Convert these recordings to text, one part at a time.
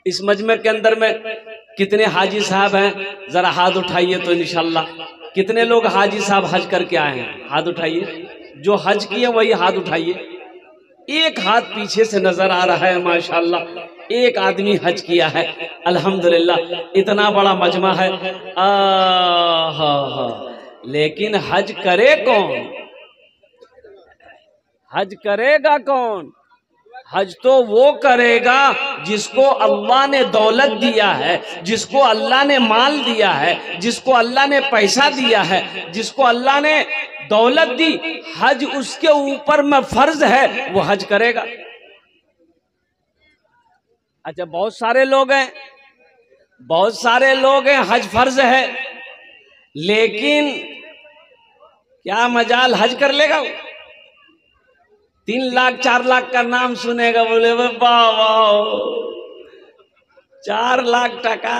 इस मजमे के अंदर में कितने हाजी साहब हैं, जरा हाथ उठाइए तो इंशाल्लाह। कितने लोग हाजी साहब हज करके आए हैं, हाथ उठाइए। जो हज किए वही हाथ उठाइए। एक हाथ पीछे से नजर आ रहा है, माशाल्लाह, एक आदमी हज किया है, अल्हम्दुलिल्लाह। इतना बड़ा मजमा है, लेकिन हज करे कौन? हज करेगा कौन? हज तो वो करेगा जिसको अल्लाह ने दौलत दिया है, जिसको अल्लाह ने माल दिया है, जिसको अल्लाह ने पैसा दिया है, जिसको अल्लाह ने दौलत दी। हज उसके ऊपर में फर्ज है, वो हज करेगा। अच्छा, बहुत सारे लोग हैं, बहुत सारे लोग हैं, हज फर्ज है, लेकिन क्या मजाल हज कर लेगा? 3 लाख 4 लाख का नाम सुनेगा, बोले वाह 4 लाख टका,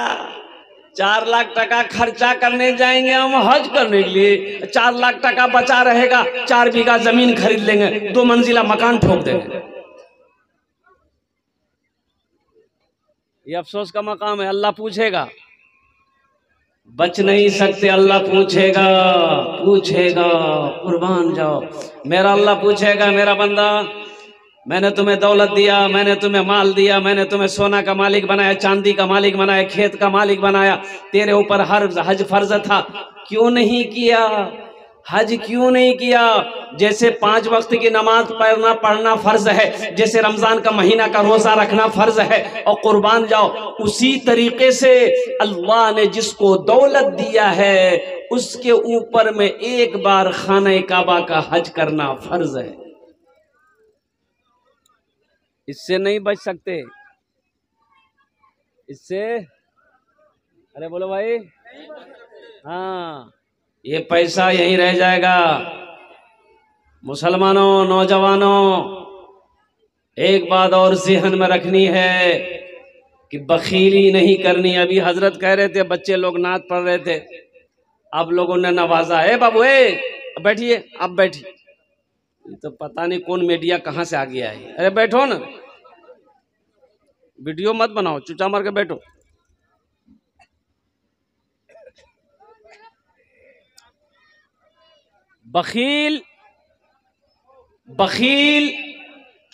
4 लाख टका खर्चा करने जाएंगे हम हज करने के लिए। 4 लाख टका बचा रहेगा, 4 बीघा जमीन खरीद लेंगे, 2 मंजिला मकान ठोक देंगे। ये अफसोस का मकाम है। अल्लाह पूछेगा, बच नहीं सकते, अल्लाह पूछेगा, पूछेगा, कुर्बान जाओ। मेरा अल्लाह पूछेगा, मेरा बंदा, मैंने तुम्हें दौलत दिया, मैंने तुम्हें माल दिया, मैंने तुम्हें सोना का मालिक बनाया, चांदी का मालिक बनाया, खेत का मालिक बनाया, तेरे ऊपर हर हज फर्ज था, क्यों नहीं किया? हज क्यों नहीं किया? जैसे 5 वक्त की नमाज पढ़ना फर्ज है, जैसे रमजान का महीना का रोजा रखना फर्ज है, और कुर्बान जाओ, उसी तरीके से अल्लाह ने जिसको दौलत दिया है उसके ऊपर में एक बार खाने काबा का हज करना फर्ज है। इससे नहीं बच सकते, इससे, अरे बोलो भाई, हाँ, ये पैसा यहीं रह जाएगा। मुसलमानों, नौजवानों, एक बात और ज़हन में रखनी है कि बखीली नहीं करनी। अभी हजरत कह रहे थे, बच्चे लोग नात पढ़ रहे थे, आप लोगों ने नवाजा है। बाबू बैठिए, आप बैठिए। तो पता नहीं कौन मीडिया कहाँ से आ गया है। अरे बैठो ना, वीडियो मत बनाओ, चुचा मार के बैठो। बखील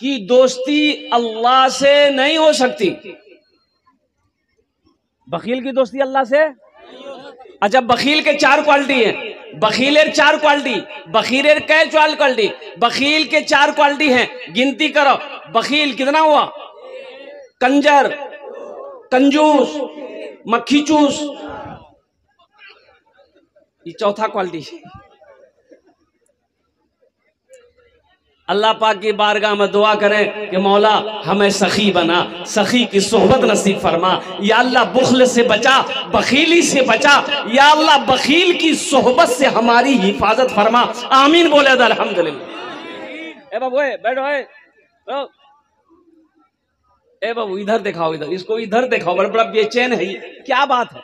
की दोस्ती अल्लाह से नहीं हो सकती। बखील की दोस्ती अल्लाह से, अच्छा, बखील के 4 क्वालिटी हैं। बखीलेर 4 क्वालिटी, बखीलेर कै 4 क्वालिटी, बखील के 4 क्वालिटी हैं, गिनती करो। बखील कितना हुआ? कंजर, कंजूस, मक्खी चूस, ये चौथा क्वालिटी। अल्लाह पाक की बारगाह में दुआ करें कि मौला हमें सखी बना, सखी की सोहबत नसीब फरमा। या अल्लाह बुखल से बचा, बखीली से बचा। या अल्लाह बखील की सोहबत से हमारी हिफाजत फरमा। आमीन बोले तो अल्हम्दुलिल्लाह। ए बाबू बैठो, ए बाबू इधर दिखाओ, इधर, इसको इधर दिखाओ, बड़ा बेचैन है ये, क्या बात है?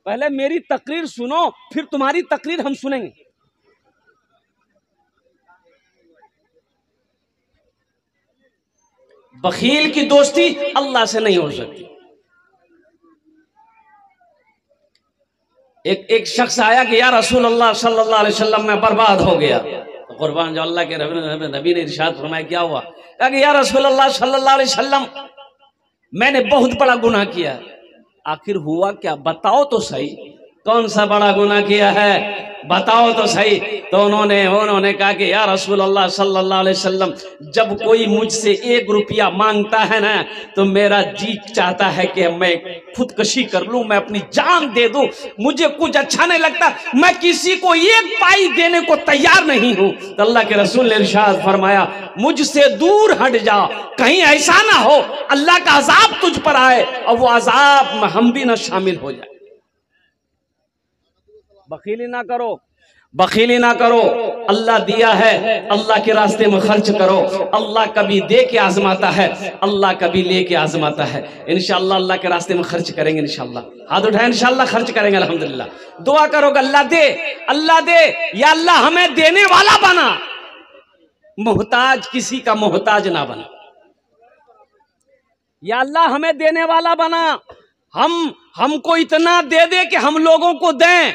पहले मेरी तकरीर सुनो, फिर तुम्हारी तकरीर हम सुनेंगे। बखील की दोस्ती अल्लाह से नहीं हो सकती। एक शख्स आया कि या रसूल अल्लाह सल्लल्लाहु अलैहि वसल्लम मैं बर्बाद हो गया। तो कुर्बान जो अल्लाह के नबी ने इरशाद फरमाया, क्या हुआ? कहा कि या रसूल अल्लाह सल्लल्लाहु अलैहि वसल्लम मैंने बहुत बड़ा गुनाह किया। आखिर हुआ क्या? बताओ तो सही, कौन सा बड़ा गुनाह किया है, बताओ तो सही। तो उन्होंने कहा कि या रसूल अल्लाह सल्लल्लाहु अलैहि वसल्लम, जब कोई मुझसे 1 रुपया मांगता है ना, तो मेरा जी चाहता है कि मैं खुदकशी कर लूं, मैं अपनी जान दे दूं। मुझे कुछ अच्छा नहीं लगता, मैं किसी को 1 पाई देने को तैयार नहीं हूं। तो अल्लाह के रसूल ने इरशाद फरमाया, मुझसे दूर हट जा, कहीं ऐसा ना हो अल्लाह का अजाब तुझ पर आए और वो अजाब में हम भी ना शामिल हो जाए। बखीली ना करो, बखीली ना करो। अल्लाह दिया है, अल्लाह के रास्ते में खर्च करो। अल्लाह कभी दे के आजमाता है, अल्लाह कभी ले के आजमाता है। इंशाअल्लाह अल्लाह के रास्ते में खर्च करेंगे, इंशाअल्लाह। हाथ उठाए, इंशाअल्लाह खर्च करेंगे, अल्हम्दुलिल्लाह। दुआ करोगे अल्लाह दे, अल्लाह दे। या अल्लाह हमें देने वाला बना, मोहताज किसी का मोहताज ना बना। या अल्लाह हमें देने वाला बना, हमको इतना दे दे कि हम लोगों को दें,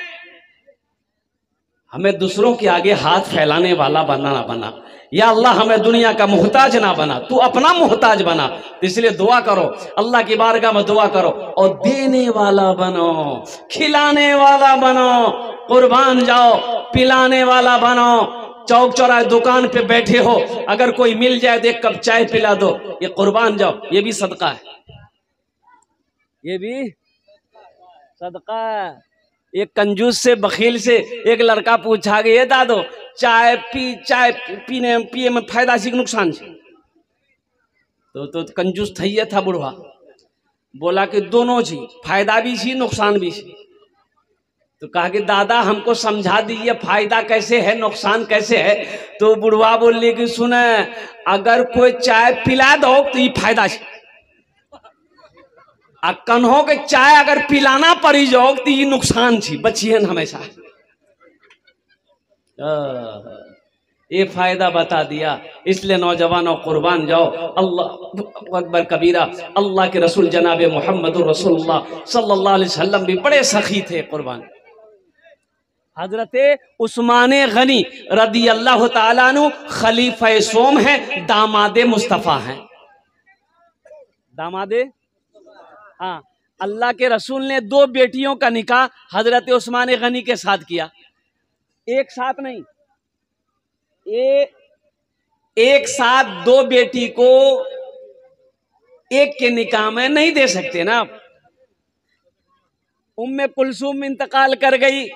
हमें दूसरों के आगे हाथ फैलाने वाला बना। या अल्लाह हमें दुनिया का मोहताज ना बना, तू अपना मोहताज बना। तो इसलिए दुआ करो, अल्लाह की बारगाह में दुआ करो और देने वाला बनो, खिलाने वाला बनो, कुर्बान जाओ, पिलाने वाला बनो। चौक चौराहे दुकान पे बैठे हो, अगर कोई मिल जाए तो एक कप चाय पिला दो, ये कुर्बान जाओ, ये भी सदका है, ये भी सदका है। एक कंजूस से बखील से एक लड़का पूछा कि ये दादो चाय पिए में फायदा सी नुकसान है? तो कंजूस थैया था बुढ़वा, बोला कि दोनों चीज, फायदा भी सी नुकसान भी सी। तो कहा कि दादा हमको समझा दीजिए फायदा कैसे है नुकसान कैसे है। तो बुढ़वा बोले कि सुने, अगर कोई चाय पिला दो तो ये फायदा है, आ कन्हो के चाय अगर पिलाना पड़ी जाओ तो ये नुकसान छी, बचिए हमेशा। ये फायदा बता दिया। इसलिए नौजवानों कुर्बान जाओ, अल्लाह अकबर कबीरा। अल्लाह के रसूल जनाब मोहम्मद रसूलुल्लाह सल्लल्लाहु अलैहि वसल्लम भी बड़े सखी थे कुर्बान। हजरत उस्मान गनी रदी अल्लाह ताला अन्हु खलीफा सोम है, दामादे मुस्तफ़ा हैं, दामादे। हाँ, अल्लाह के रसूल ने 2 बेटियों का निकाह हजरत उस्मान गनी के साथ किया, एक साथ नहीं, एक साथ 2 बेटी को एक के निकाह में नहीं दे सकते ना। उम्मे कुलसूम इंतकाल कर गई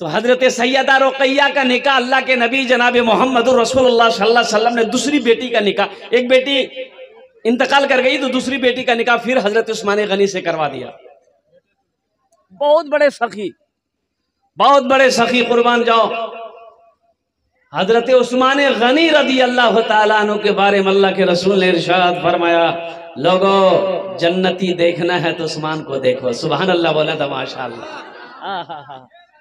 तो हजरत सैयदा रुकैया का निकाह अल्लाह के नबी जनाब मोहम्मद रसूलुल्लाह सल्लल्लाहु अलैहि वसल्लम ने दूसरी बेटी का निकाह, एक बेटी इंतकाल कर गई तो दूसरी बेटी का निकाह फिर हजरत उस्मान गनी से करवा दिया। बहुत बड़े सखी, बहुत बड़े सखी, कुर्बान जाओ। हजरत उस्मान गनी रदी अल्लाह ताला अन्हु के बारे में अल्लाह के रसूल ने इरशाद फरमाया, लोगो जन्नती देखना है तो उस्मान को देखो। सुभान अल्लाह बोला था, माशाअल्लाह।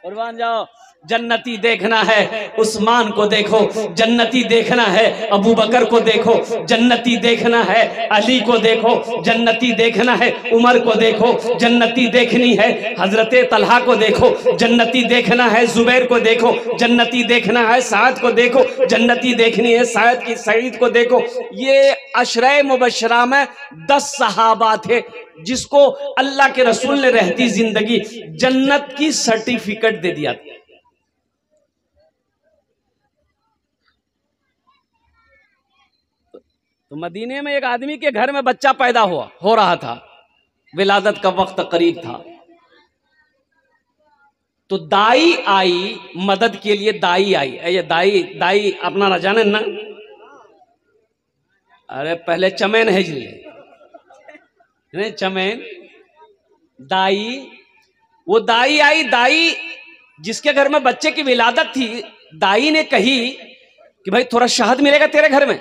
कुर्बान जाओ, जन्नती देखना है उस्मान को देखो, जन्नती देखना है अबू बकर को देखो, जन्नती देखना है अली को देखो, जन्नती देखना है उमर को देखो, जन्नती देखनी है हजरत तलहा को देखो, जन्नती देखना है जुबैर को देखो, जन्नती देखना है साद को देखो, जन्नती देखनी है साद की सईद को देखो। ये अशरे मुबशरा में 10 सहाबा थे जिसको अल्लाह के रसूल ने रहती जिंदगी जन्नत की सर्टिफिकेट दे दिया था। तो मदीने में एक आदमी के घर में बच्चा पैदा हो रहा था, विलादत का वक्त करीब था, तो दाई आई मदद के लिए। दाई आई, ये दाई अपना ना जाने ना, अरे पहले चमैन है जी, नहीं चमैन, दाई, वो दाई आई। दाई जिसके घर में बच्चे की विलादत थी, दाई ने कही कि भाई थोड़ा शहद मिलेगा तेरे घर में।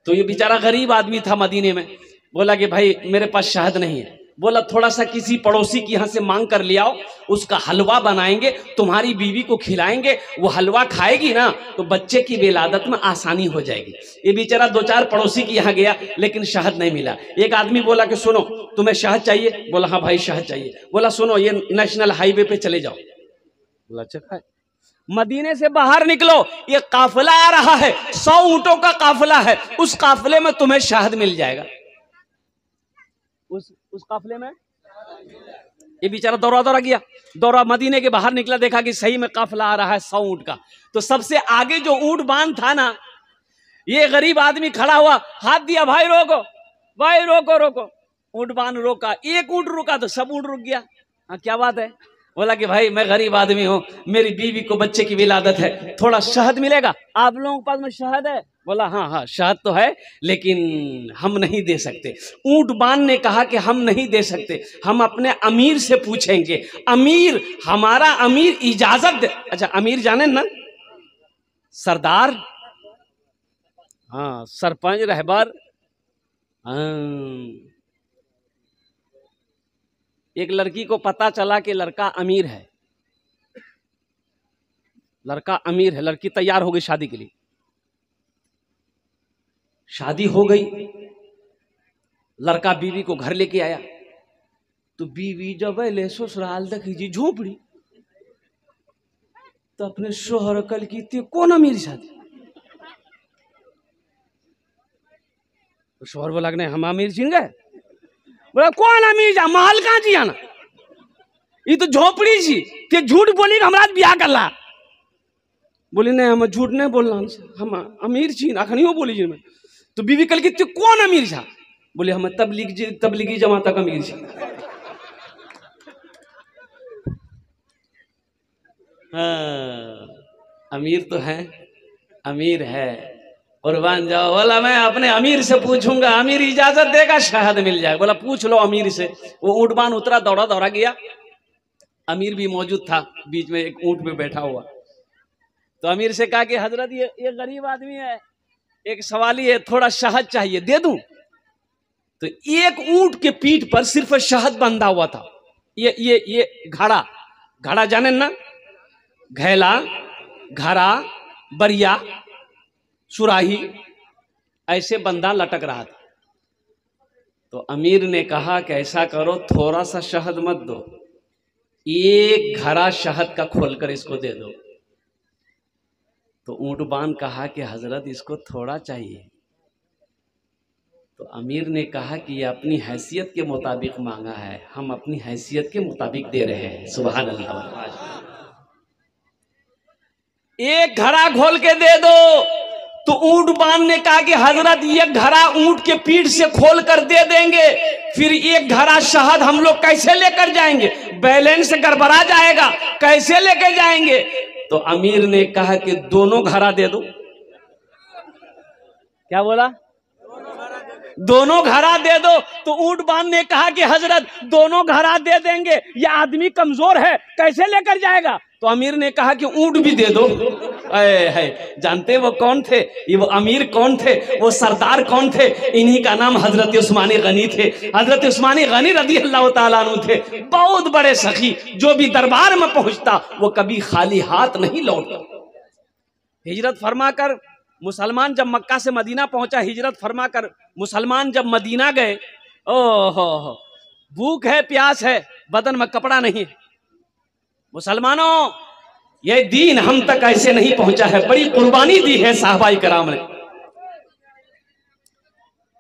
तो ये बेचारा गरीब आदमी था मदीने में, बोला कि भाई मेरे पास शहद नहीं है। बोला थोड़ा सा किसी पड़ोसी के यहाँ से मांग कर ले आओ, उसका हलवा बनाएंगे, तुम्हारी बीवी को खिलाएंगे, वो हलवा खाएगी ना तो बच्चे की विलादत में आसानी हो जाएगी। ये बेचारा 2-4 पड़ोसी के यहाँ गया लेकिन शहद नहीं मिला। एक आदमी बोला कि सुनो तुम्हें शहद चाहिए? बोला हाँ भाई शहद चाहिए। बोला सुनो ये नेशनल हाईवे पे चले जाओ। बोला अच्छा, मदीने से बाहर निकलो, ये काफिला आ रहा है, 100 ऊंटों का काफिला है, उस काफिले में तुम्हें शहद मिल जाएगा। उस काफिले में ये बेचारा दौड़ा गया, दौड़ा मदीने के बाहर निकला, देखा कि सही में काफिला आ रहा है 100 ऊंट का। तो सबसे आगे जो ऊंट बांध था ना, ये गरीब आदमी खड़ा हुआ, हाथ दिया, भाई रोको, भाई रोको रोको। ऊंट बांध रोका, एक ऊंट रुका तो सब ऊंट रुक गया। हाँ क्या बात है? बोला कि भाई मैं गरीब आदमी हूँ, मेरी बीवी को बच्चे की विलादत है, थोड़ा शहद मिलेगा? आप लोगों के पास में शहद है? बोला हाँ शहद तो है लेकिन हम नहीं दे सकते। ऊंट बान ने कहा कि हम नहीं दे सकते, हम अपने अमीर से पूछेंगे, अमीर, हमारा अमीर इजाजत दे। अच्छा अमीर जाने ना, सरदार, हाँ सरपंच रहबर। एक लड़की को पता चला कि लड़का अमीर है, लड़का अमीर है, लड़की तैयार हो गई शादी के लिए। शादी हो गई, लड़का बीवी को घर लेके आया तो बीवी जब ले ससुराल देखी झोपड़ी तो अपने शोहर कल की ते कौन अमीर शादी। तो शोहर बोला नहीं हम अमीर चिन गए। बोला कौन अमीर जा महल कहाँ जी आना ये तो झोपड़ी जी ते झूठ बोली हमरा ब्याह कर ला। बोली नहीं हम झूठ नहीं बोलना हम अमीर छी अखनियो बोली जी मैं। तो बीवी कल की ते कौन अमीर छा। बोले हम तबलीगी जमात का अमीर छी। हाँ, अमीर तो है अमीर है कुर्बान जाओ। बोला मैं अपने अमीर से पूछूंगा अमीर इजाजत देगा शहद मिल जाए। बोला पूछ लो अमीर से। वो ऊंटबान उतरा दौड़ा दौड़ा गया। अमीर भी मौजूद था बीच में एक ऊंट पे बैठा हुआ। तो अमीर से कहा कि हजरत ये गरीब आदमी है एक सवाली है थोड़ा शहद चाहिए दे दूं। तो एक ऊंट के पीठ पर सिर्फ शहद बंधा हुआ था। ये घड़ा जाने ना घैला घड़ा बरिया सुराही ऐसे बंधा लटक रहा था। तो अमीर ने कहा कि ऐसा करो थोड़ा सा शहद मत दो एक घड़ा शहद का खोलकर इसको दे दो। तो ऊंटबान कहा कि हजरत इसको थोड़ा चाहिए। तो अमीर ने कहा कि ये अपनी हैसियत के मुताबिक मांगा है हम अपनी हैसियत के मुताबिक दे रहे हैं। सुभान अल्लाह। एक घड़ा खोल के दे दो। तो ऊंटबान ने कहा कि हजरत ये घड़ा ऊंट के पीठ से खोल कर दे देंगे फिर एक घड़ा शहद हम लोग कैसे लेकर जाएंगे बैलेंस गड़बड़ा जाएगा कैसे लेकर जाएंगे। तो अमीर ने कहा कि दोनों घड़ा दे दो। क्या बोला दोनों घड़ा दे दो। तो ऊंटबान ने कहा कि हजरत दोनों घड़ा दे देंगे ये आदमी कमजोर है कैसे लेकर जाएगा। तो अमीर ने कहा कि ऊंट भी दे दो। है जानते वो कौन थे ये वो अमीर कौन थे वो सरदार कौन थे। इन्हीं का नाम हजरत उस्मान गनी थे। हजरत उस्मान गनी रज़ी अल्लाह ताला अन्हु थे बहुत बड़े सखी जो भी दरबार में पहुंचता वो कभी खाली हाथ नहीं लौटता। हिजरत फरमाकर मुसलमान जब मक्का से मदीना पहुंचा हिजरत फरमाकर मुसलमान जब मदीना गए ओहो भूख है प्यास है बदन में कपड़ा नहीं। मुसलमानों ये दीन हम तक ऐसे नहीं पहुंचा है बड़ी कुर्बानी दी है साहबाई कराम ने।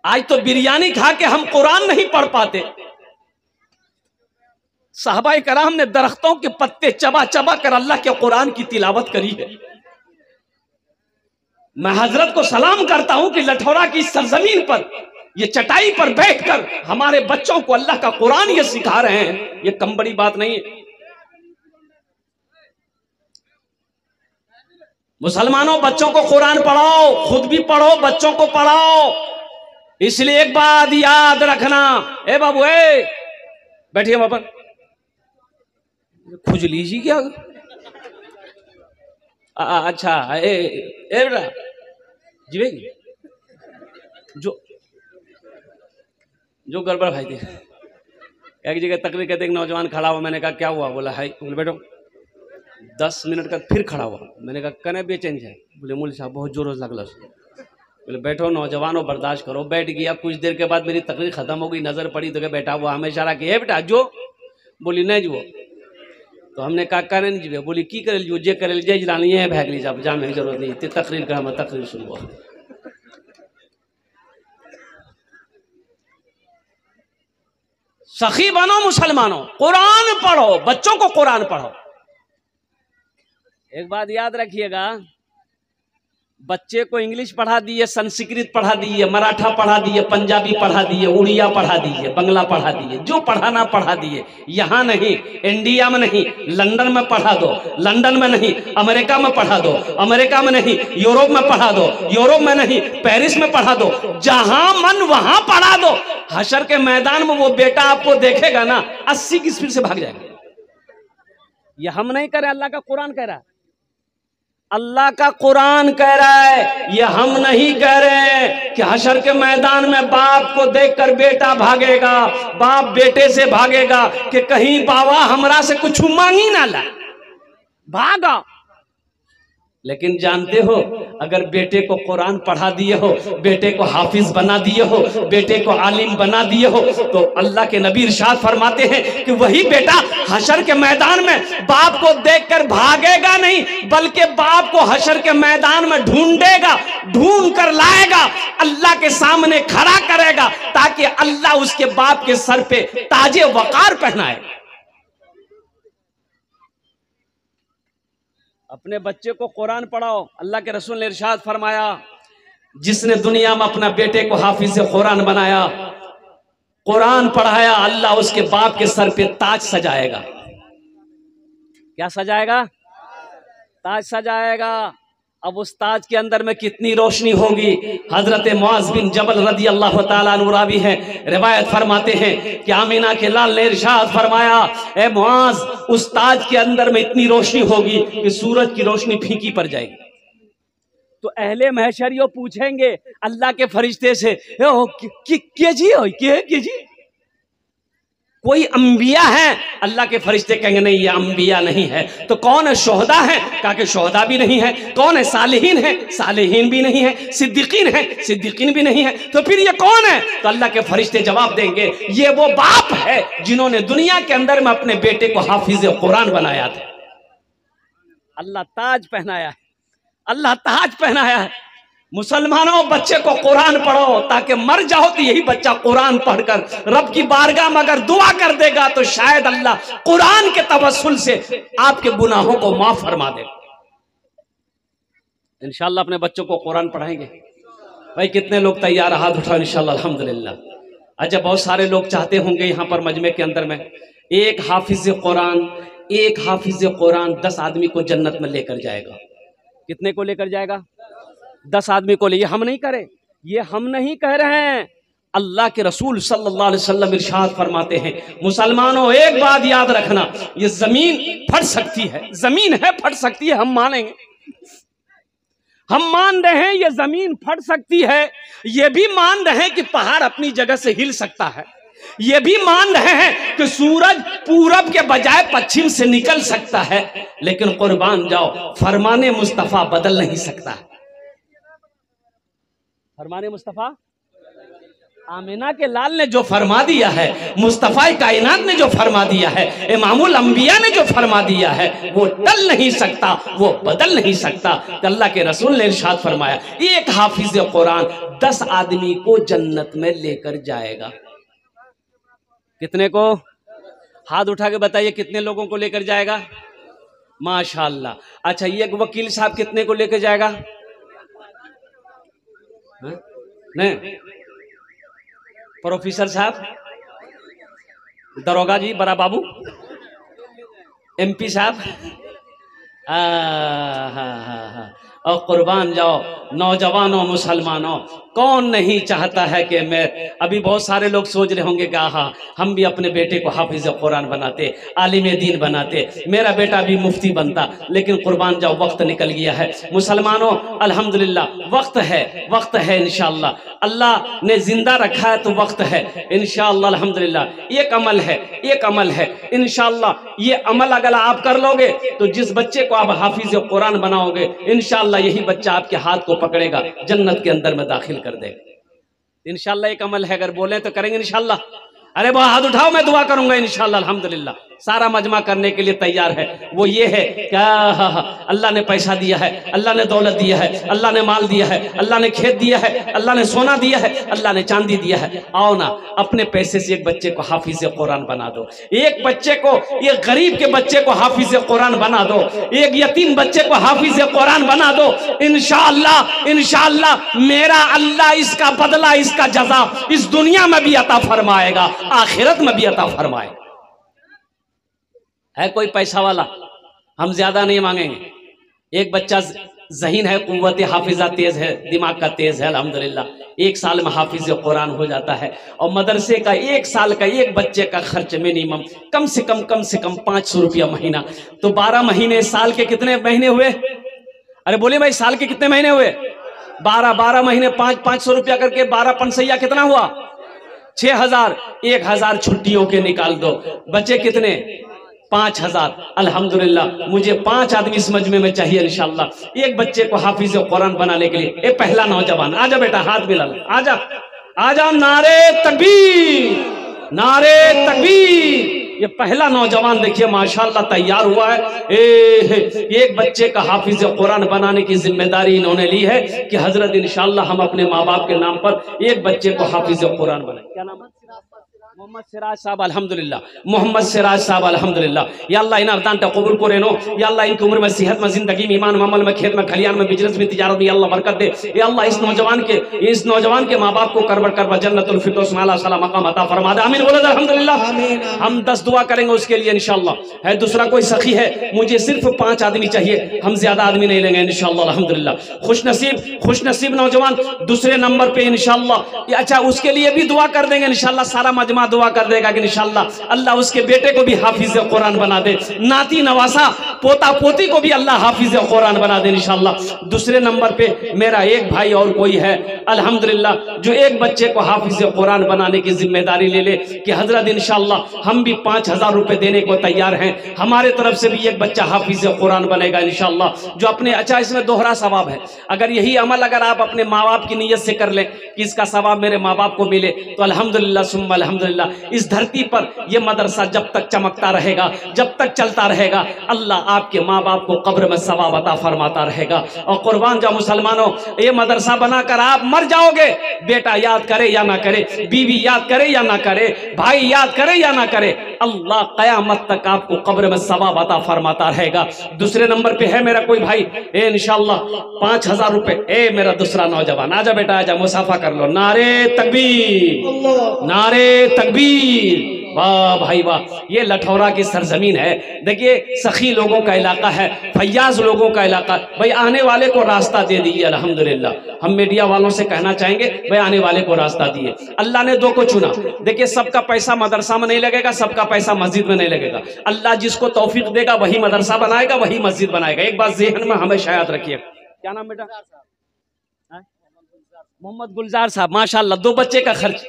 आज तो बिरयानी खा के हम कुरान नहीं पढ़ पाते। साहबाई कराम ने दरख्तों के पत्ते चबा चबा कर अल्लाह के कुरान की तिलावत करी है। मैं हजरत को सलाम करता हूं कि लठौरा की सरजमीन पर ये चटाई पर बैठकर हमारे बच्चों को अल्लाह का कुरान ये सिखा रहे हैं ये कम बड़ी बात नहीं है। मुसलमानों बच्चों को कुरान पढ़ाओ खुद भी पढ़ो बच्चों को पढ़ाओ। इसलिए एक बात याद रखना ए बाबू ए बैठिए बाबा खुजली जी क्या अच्छा ए बेटा जीवेगी जो गड़बड़ भाई थी एक जगह तकरीर कहते एक नौजवान खड़ा हुआ। मैंने कहा क्या हुआ। बोला है बोले बैठो 10 मिनट का फिर खड़ा हुआ। मैंने कहा कने बेचैन है। बोले मूल साहब बहुत जोरों से लगल। बोले बैठो नौजवानों बर्दाश्त करो। बैठ गया कुछ देर के बाद मेरी तकरीर खत्म हो गई नजर पड़ी तो क्या बैठा हुआ हमें इशारा किया बेटा जो। बोली नहीं जो। तो हमने कहा करे नहीं जीवे। बोली की करे जो जे करे जे जलानी है भाग लीजिए आप जाने की जरूरत नहीं तकरीर का हम तकरीर सुनबो। सखी बनो मुसलमानों कुरान पढ़ो बच्चों को कुरान पढ़ो। एक बात याद रखिएगा बच्चे को इंग्लिश पढ़ा दिए संस्कृत पढ़ा दिए मराठा पढ़ा दिए पंजाबी पढ़ा दिए उड़िया पढ़ा दिए बंगला पढ़ा दिए जो पढ़ाना पढ़ा दिए। यहाँ नहीं इंडिया में नहीं लंदन में पढ़ा दो लंदन में नहीं अमेरिका में पढ़ा दो अमेरिका में नहीं यूरोप में पढ़ा दो यूरोप में नहीं पेरिस में पढ़ा दो जहां मन वहां पढ़ा दो। हशर के मैदान में वो बेटा आपको देखेगा ना 80 की स्पीड से भाग जाएगा। ये हम नहीं करें अल्लाह का कुरान कह रहा है। अल्लाह का कुरान कह रहा है ये हम नहीं कह रहे हैं कि हशर के मैदान में बाप को देखकर बेटा भागेगा बाप बेटे से भागेगा कि कहीं बाबा हमरा से कुछ मांगी ना ला भागा। लेकिन जानते हो, अगर बेटे को कुरान पढ़ा दिए हो, बेटे को हाफिज बना दिए हो, बेटे को आलिम बना दिए हो, तो अल्लाह के नबी इरशाद फरमाते हैं कि वही बेटा हशर के मैदान में बाप को देखकर भागेगा नहीं, बल्कि बाप को हशर के मैदान में ढूंढेगा, ढूंढ कर लाएगा, अल्लाह के सामने खड़ा करेगा, ताकि अल्लाह उसके बाप के सर पे ताजे वकार पहनाए। अपने बच्चे को कुरान पढ़ाओ। अल्लाह के रसूल ने इरशाद फरमाया, जिसने दुनिया में अपना बेटे को हाफिज कुरान बनाया, कुरान पढ़ाया, अल्लाह उसके बाप के सर पे ताज सजाएगा। क्या सजाएगा? ताज सजाएगा। अब उस ताज के अंदर में कितनी रोशनी होगी। हजरत मुआज बिन जबल रदी अल्लाह तआला अन्हु रावी है, रिवायत फरमाते हैं कि आमीना के लाल ने इरशाद फरमाया, ए मुआज, उस ताज के अंदर में इतनी रोशनी होगी कि सूरज की रोशनी फीकी पड़ जाएगी। तो अहले महशरियों पूछेंगे अल्लाह के फरिश्ते से, के जी कोई अंबिया है? अल्लाह के फरिश्ते कहेंगे नहीं, ये अंबिया नहीं है। तो कौन है? शोहदा है? कहा कि शोहदा भी नहीं है। कौन है? सालिहीन है? सालिहीन भी नहीं है। सिद्दीकीन है? सिद्दीकीन भी नहीं है। तो फिर ये कौन है? तो अल्लाह के फरिश्ते जवाब देंगे, ये वो बाप है जिन्होंने दुनिया के अंदर में अपने बेटे को हाफिज कुरान बनाया था। अल्लाह ताज पहनाया है, अल्लाह ताज पहनाया है। मुसलमानों, बच्चे को कुरान पढ़ो, ताकि मर जाओ तो यही बच्चा कुरान पढ़कर रब की बारगाह में अगर दुआ कर देगा तो शायद अल्लाह कुरान के तवस्सुल से आपके गुनाहों को माफ फरमा दे। इंशाअल्लाह अपने बच्चों को कुरान पढ़ाएंगे। भाई कितने लोग तैयार? हाथ उठाओ इंशाअल्लाह, अल्हम्दुलिल्लाह। अच्छा, बहुत सारे लोग चाहते होंगे यहाँ पर मजमे के अंदर में एक हाफिज कुरान 10 आदमी को जन्नत में लेकर जाएगा। कितने को लेकर जाएगा? 10 आदमी को ले। ये हम नहीं करे, ये हम नहीं कह रहे हैं, अल्लाह के रसूल सल्लल्लाहु अलैहि वसल्लम इरशाद फरमाते हैं। मुसलमानों, एक बात याद रखना, ये जमीन फट सकती है, जमीन है फट सकती है, हम मानेंगे, हम मान रहे हैं ये जमीन फट सकती है, ये भी मान रहे हैं कि पहाड़ अपनी जगह से हिल सकता है, ये भी मान रहे हैं कि सूरज पूरब के बजाय पश्चिम से निकल सकता है, लेकिन कुर्बान जाओ, फरमाने मुस्तफा बदल नहीं सकता है। फरमाने मुस्तफा, आमिना के लाल ने जो फरमा दिया है, मुस्तफा कायनात ने जो फरमा दिया है, इमामुल अंबिया ने जो फरमा दिया है, वो टल नहीं सकता, वो बदल नहीं सकता। अल्लाह के रसूल ने इरशाद फरमाया, एक हाफिज कुरान 10 आदमी को जन्नत में लेकर जाएगा। कितने को? हाथ उठा के बताइए, कितने लोगों को लेकर जाएगा? माशाअल्लाह। अच्छा, ये वकील साहब कितने को लेकर जाएगा? नहीं, प्रोफेसर साहब, दरोगा जी, बड़ा बाबू, MP साहब, हाँ, और कुर्बान जाओ नौजवानों, मुसलमानों, कौन नहीं चाहता है कि मैं, अभी बहुत सारे लोग सोच रहे होंगे कि हाँ, हम भी अपने बेटे को हाफिज कुरान बनाते, आलिम दीन बनाते, मेरा बेटा भी मुफ्ती बनता, लेकिन कुर्बान जाओ वक्त निकल गया है। मुसलमानों, अल्हम्दुलिल्लाह वक्त है इंशाअल्लाह, अल्लाह ने जिंदा रखा है तो वक्त है इंशाअल्लाह, अल्हम्दुलिल्लाह। एक अमल है इंशाअल्लाह, ये अमल अगर आप कर लोगे तो जिस बच्चे को आप हाफिज कुरान बनाओगे, इंशाअल्लाह यही बच्चा आपके हाथ को पकड़ेगा, जन्नत के अंदर में दाखिल कर देगा इंशाअल्लाह। एक अमल है, अगर बोले तो करेंगे इंशाअल्लाह। अरे वो हाथ उठाओ, मैं दुआ करूंगा इंशाअल्लाह, अल्हम्दुलिल्लाह। सारा मजमा करने के लिए तैयार है। वो ये है क्या, अल्लाह ने पैसा दिया है, अल्लाह ने दौलत दिया है, अल्लाह ने माल दिया है, अल्लाह ने खेत दिया है, अल्लाह ने सोना दिया है, अल्लाह ने चांदी दिया है। आओ ना, अपने पैसे से एक बच्चे को हाफिज कुरान बना दो, एक बच्चे को, एक गरीब के बच्चे को हाफिज कुरान बना दो, एक यतीम बच्चे को हाफिज कुरान बना दो। इंशाअल्लाह मेरा अल्लाह इसका बदला, इसका जज़ा इस दुनिया में भी अता फरमाएगा, आखिरत में भी अता फरमाएगा। है कोई पैसा वाला, हम ज्यादा नहीं मांगेंगे। एक बच्चा ज़हीन है, कुव्वत हाफिजा तेज है, दिमाग का तेज है, अल्हम्दुलिल्लाह, 1 साल में हाफिज कुरान हो जाता है। और मदरसे का 1 साल का एक बच्चे का खर्च मिनिमम कम से कम 500 रुपया महीना, तो 12 महीने, साल के कितने महीने हुए? अरे बोले भाई, साल के कितने महीने हुए? 12 महीने 500 रुपया करके 12 पंसैया कितना हुआ? 6000। 1000 छुट्टियों के निकाल दो, बच्चे कितने? 5,000। अल्हम्दुलिल्लाह मुझे 5 आदमी इस मजमे में चाहिए इंशाअल्लाह, एक बच्चे को हाफिज कुरान बनाने के लिए। ये पहला नौजवान, आजा बेटा, हाथ मिला, आजा आजा, नारे तकबीर, नारे तकबीर। ये पहला नौजवान देखिए माशाअल्लाह तैयार हुआ है। एक बच्चे का हाफिज कुरान बनाने की जिम्मेदारी इन्होंने ली है कि हजरत इंशाअल्लाह हम अपने माँ बाप के नाम पर एक बच्चे को हाफिज कुरान बनाए। क्या नाम है? मोहम्मद सिराज साहब अल्हम्दुलिल्लाह, मोहम्मद सिराज साहब अल्हम्दुलिल्लाह। या अल्लाह इन अरदान कबूल करे नो। या अल्लाह इनकी उम्र में, सेहत में, जिंदगी में, ईमान में, अमल में, खेत में, खलियान में, बिजनेस में, तिजारत में अल्लाह बरकत दे। या अल्लाह इस नौजवान के माँ बाप को करबा जन्नतुल फिरदौस में आला मकाम अता फरमा दे। आमीन बोलो अल्हम्दुलिल्लाह। हम 10 दुआ करेंगे उसके लिए इंशाअल्लाह। है दूसरा कोई सखी है, मुझे सिर्फ 5 आदमी चाहिए, हम ज्यादा आदमी नहीं लेंगे इंशाअल्लाह अल्हम्दुलिल्लाह। खुश नसीब नौजवान दूसरे नंबर पे इंशाअल्लाह। अच्छा उसके लिए भी दुआ कर देंगे इंशाअल्लाह, सारा मजमा दुआ कर देगा कि इंशाअल्लाह अल्लाह उसके बेटे को भी हाफिज कुरान बना दे, नाती नवासा पोता पोती को भी अल्लाह हाफिज कुरान बना दे इंशाअल्लाह। दूसरे नंबर पे मेरा एक भाई और कोई है अल्हम्दुलिल्लाह, जो एक बच्चे को हाफिज कुरान बनाने की जिम्मेदारी ले ले कि हजरत इंशाअल्लाह हम भी 5,000 रुपए देने को तैयार हैं, हमारे तरफ से भी एक बच्चा हाफिज कुरान बनेगा इंशाअल्लाह। जो अपने, अच्छा इसमें दोहरा सवाब है, अगर यही अमल अगर आप अपने माँ बाप की नीयत से कर लें कि इसका सवाब मेरे माँ बाप को मिले तो अल्हम्दुलिल्लाह सुम्मा अल्हम्दुलिल्लाह इस धरती पर यह मदरसा जब तक चमकता रहेगा, जब तक चलता रहेगा, अल्लाह आपके माँ बाप को कब्र में सवाब अता फरमाता रहेगा। और कुर्बान जाओ मुसलमानों, ये मदरसा बनाकर आप मर जाओगे, बेटा याद करे या ना करे, बीवी याद करे या ना करे, भाई याद करे या ना करे, अल्लाह कयामत तक आपको कब्र में सवाब अता फरमाता रहेगा। दूसरे नंबर पे है मेरा कोई भाई, इंशाअल्लाह 5,000 रुपए। मेरा दूसरा नौजवान, आजा बेटा आजा, मुसाफा कर लो। नारे तकबीर, नारे तकबीर। वाह भाई वाह, ये लठौरा की सरजमीन है। देखिए सखी लोगों का इलाका है, फैयाज लोगों का इलाका। भाई आने वाले को रास्ता दे दीजिए अल्हम्दुलिल्लाह। हम मीडिया वालों से कहना चाहेंगे भाई आने वाले को रास्ता दिए। अल्लाह ने 2 को चुना। देखिए सबका पैसा मदरसा में नहीं लगेगा, सबका पैसा मस्जिद में नहीं लगेगा। अल्लाह जिसको तौफीक देगा वही मदरसा बनाएगा, वही मस्जिद बनाएगा। एक बात ज़हन में हमेशा याद रखिए। क्या नाम बेटा? मोहम्मद गुलजार साहब, माशाअल्लाह 2 बच्चे का खर्च,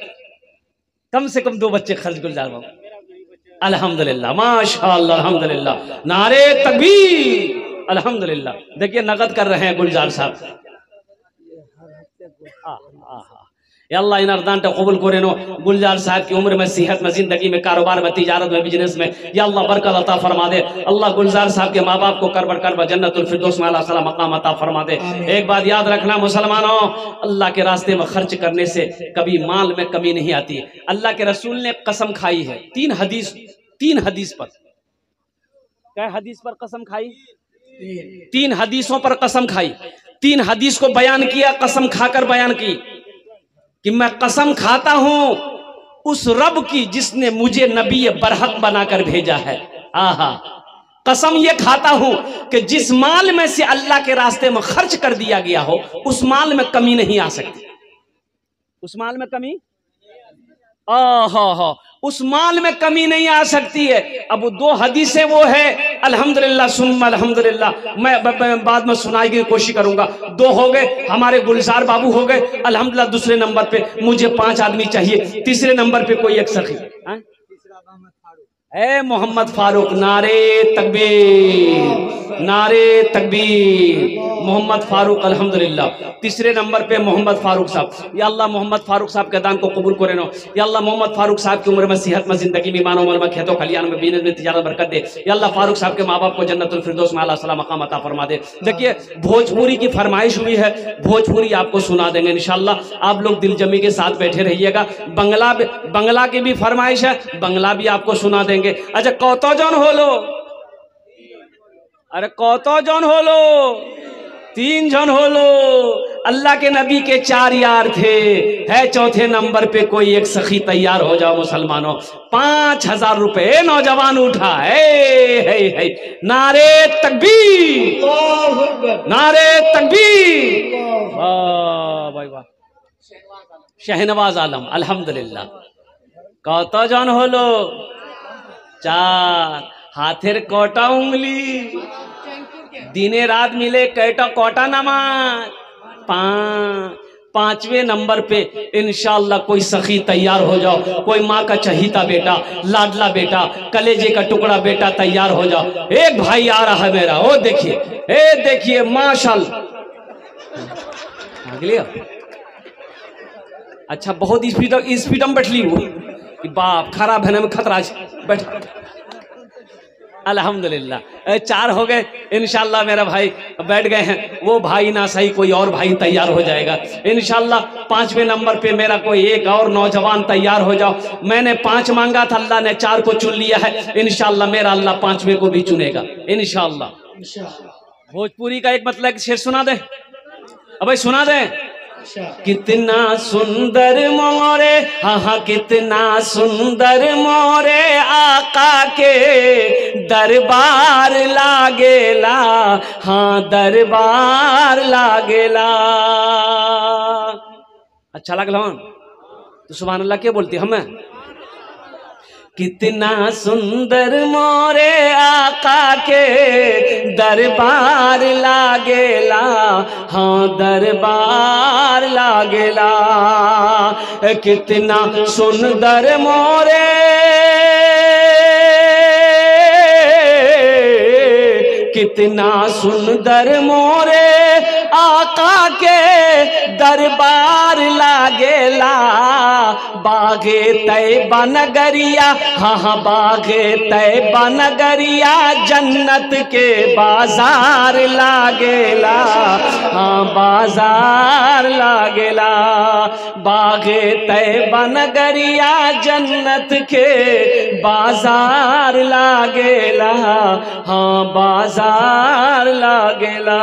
कम से कम 2 बच्चे खर्च गुलजार बाबू, अल्हम्दुलिल्लाह माशाअल्लाह अल्हम्दुलिल्लाह। नारे तकबीर, अल्हम्दुलिल्लाह। देखिए नकद कर रहे हैं गुलजार साहब। या अल्लाह इन अरदान कबूल करे नो। गुलजार साहब की उम्र में, सेहत में, जिंदगी में, कारोबार में, तिजारत में, बिजनेस में या अल्लाह बरकत अता फरमा दे। अल्लाह गुलजार साहब के माँ बाप को करबा जन्नतुल फिरदौस में आला मकाम अता फरमा दे। एक बात याद रखना मुसलमानों, अल्लाह के रास्ते में खर्च करने से कभी माल में कमी नहीं आती है। अल्लाह के रसूल ने कसम खाई है 3 हदीस पर। क्या हदीस पर कसम खाई? 3 हदीसों पर कसम खाई। 3 हदीस को बयान किया, कसम खाकर बयान की कि मैं कसम खाता हूं उस रब की जिसने मुझे नबी बरहक बनाकर भेजा है। आहा, कसम ये खाता हूं कि जिस माल में से अल्लाह के रास्ते में खर्च कर दिया गया हो उस माल में कमी नहीं आ सकती। उस माल में कमी, उस माल में कमी नहीं आ सकती है। अब 2 हदीसें वो है अल्हम्दुलिल्लाह सुम्मा अल्हम्दुलिल्लाह, मैं बाद में सुनाने की कोशिश करूंगा। 2 हो गए, हमारे गुलजार बाबू हो गए अल्हम्दुलिल्लाह। दूसरे नंबर पे मुझे 5 आदमी चाहिए। तीसरे नंबर पे कोई एक सखी है, मोहम्मद फारूक। नारे तकबीर, नारे तकबीर, मोहम्मद फारूक अल्हम्दुलिल्लाह। तीसरे नंबर पे मोहम्मद फारूक साहब। या अल्लाह मोहम्मद फारूक साहब के दान को कबूल करे नो। या अल्लाह मोहम्मद फारूक साहब की उम्र में, सेहत में, जिंदगी में, ईमान अमल में, खेतों खलियान में, बिजनेस में, तिजारत बरकत दे। या अल्लाह फारूक साहब के माँ बाप को जन्नतुल फिरदौस में आला मकाम अता फरमा दे। देखिए भोजपुरी की फरमाइश हुई है, भोजपुरी आपको सुना देंगे इंशाअल्लाह। आप लोग दिल जमी के साथ बैठे रहिएगा। बंगला की भी फरमाइश है, बंगला भी आपको सुना देंगे। अच्छा कौतो जन होलो, अरे कौतो जन होलो, 3 जन होलो। अल्लाह के नबी के 4 यार थे, है चौथे नंबर पे कोई एक सखी। तैयार हो जाओ मुसलमानों। 5,000 रुपए नौजवान उठा है। नारे तकबीर, नारे तकबीर, वाह भाई वाह। शहनवाज आलम अल्हम्दुलिल्लाह। कौतो जन होलो? 4। हाथेर कोटा उंगली, दिने रात मिले कैटा कोटा नमाज। 5। 5वें नंबर पे इंशाअल्लाह कोई सखी तैयार हो जाओ, कोई माँ का चहीता बेटा, लाडला बेटा, कलेजे का टुकड़ा बेटा तैयार हो जाओ। एक भाई आ रहा है मेरा, ओ देखिए, ए देखिए माशाअल्लाह। अच्छा बहुत स्पीड में बैठ ली वो, बाप खराब है ना में खतरा बैठ। अल्हम्दुलिल्लाह 4 हो गए इंशाअल्लाह। मेरा भाई बैठ गए हैं, वो भाई ना सही कोई और भाई तैयार हो जाएगा इंशाअल्लाह। 5वें नंबर पे मेरा कोई एक और नौजवान तैयार हो जाओ। मैंने 5 मांगा था, अल्लाह ने 4 को चुन लिया है इंशाअल्लाह। मेरा अल्लाह 5वें को भी चुनेगा इंशाअल्लाह। भोजपुरी का एक मतलब शेर सुना दे, अब सुना दे। कितना सुंदर मोरे, हाँ हाँ कितना सुंदर मोरे आका के दरबार लागेला, हाँ दरबार लागेला। अच्छा लगला तो सुभान अल्लाह क्या बोलती हमें। कितना सुंदर मोरे आका के दरबार लागेला, हाँ दरबार लागेला। कितना सुंदर मोरे, कितना सुंदर मोरे आका के दरबार लागेला। बागे तैबा नगरिया, हाँ हाँ बागे तैबा नगरिया जन्नत के बाजार लागेला, हाँ बाजार लागेला। बागे तैबा नगरिया जन्नत के बाजार लागेला, हाँ बाजार लागेला।